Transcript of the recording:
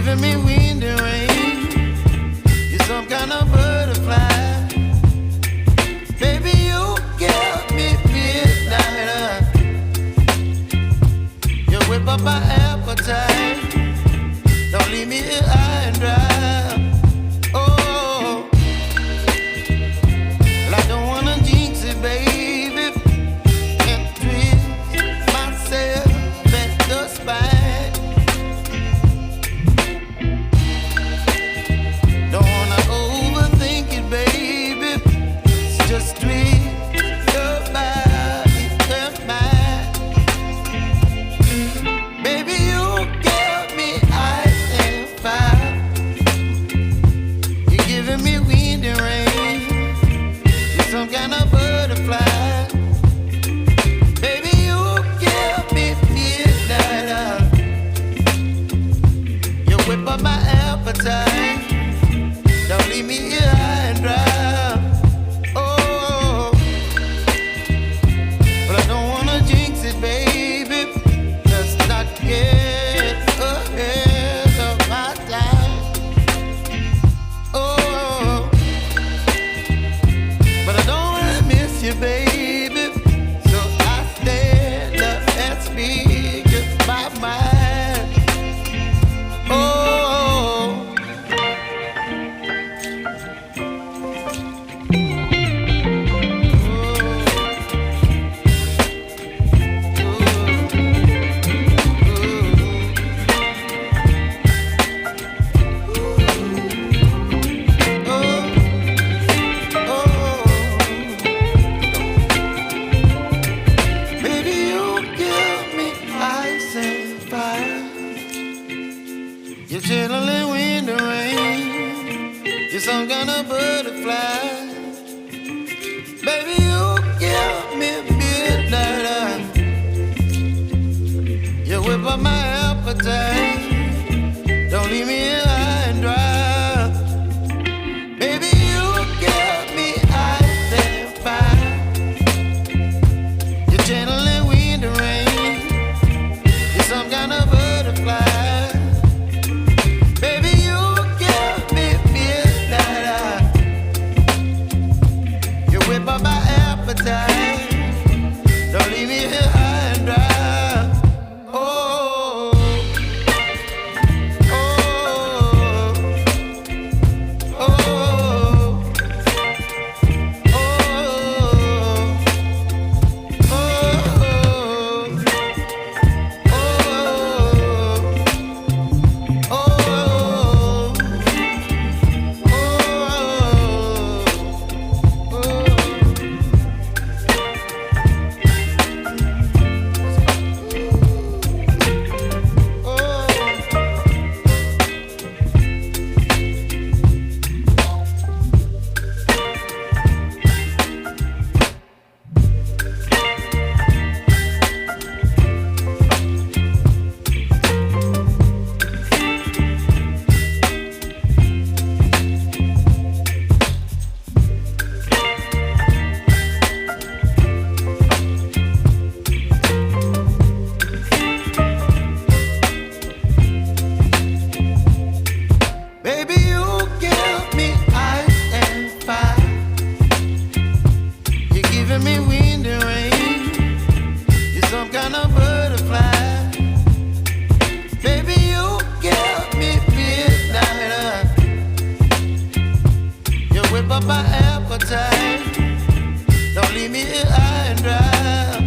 giving me wind and rain. You're some kind of butterfly. Baby, you give me midnight. You whip up my appetite. Don't leave me here high and dry. Oh, well, I don't wanna jinx it, baby, and twist myself at the spine. Don't wanna overthink it, baby. It's just twist your body and mine. Baby, you give me ice and fire. You're giving me wind and rain. You're some kind of butterfly. Baby, you give me midnight. You whip up my appetite. Don't leave me here high and dry. Oh, but I don't wanna jinx it, baby. Let's not get ahead of my time. Oh, but I don't wanna miss you, baby. So I stand up and speak just my mind. Oh. Baby, you give me ice and fire. You're channeling wind and rain. You're some kind of butterfly. Baby, you give me midnight. You whip up my appetite. Don't leave me here high and dry. Baby, you give me ice and fire. You're channeling wind and rain. You're some kind of butterfly. Baby, you give me midnight. You whip up my appetite. Don't leave me here high and dry. Oh, oh, oh, oh, baby, you give me ice and fire. You're giving me wind and rain. You're some kind of butterfly. Baby, you give me midnight. You whip up my appetite. Don't leave me here high and dry.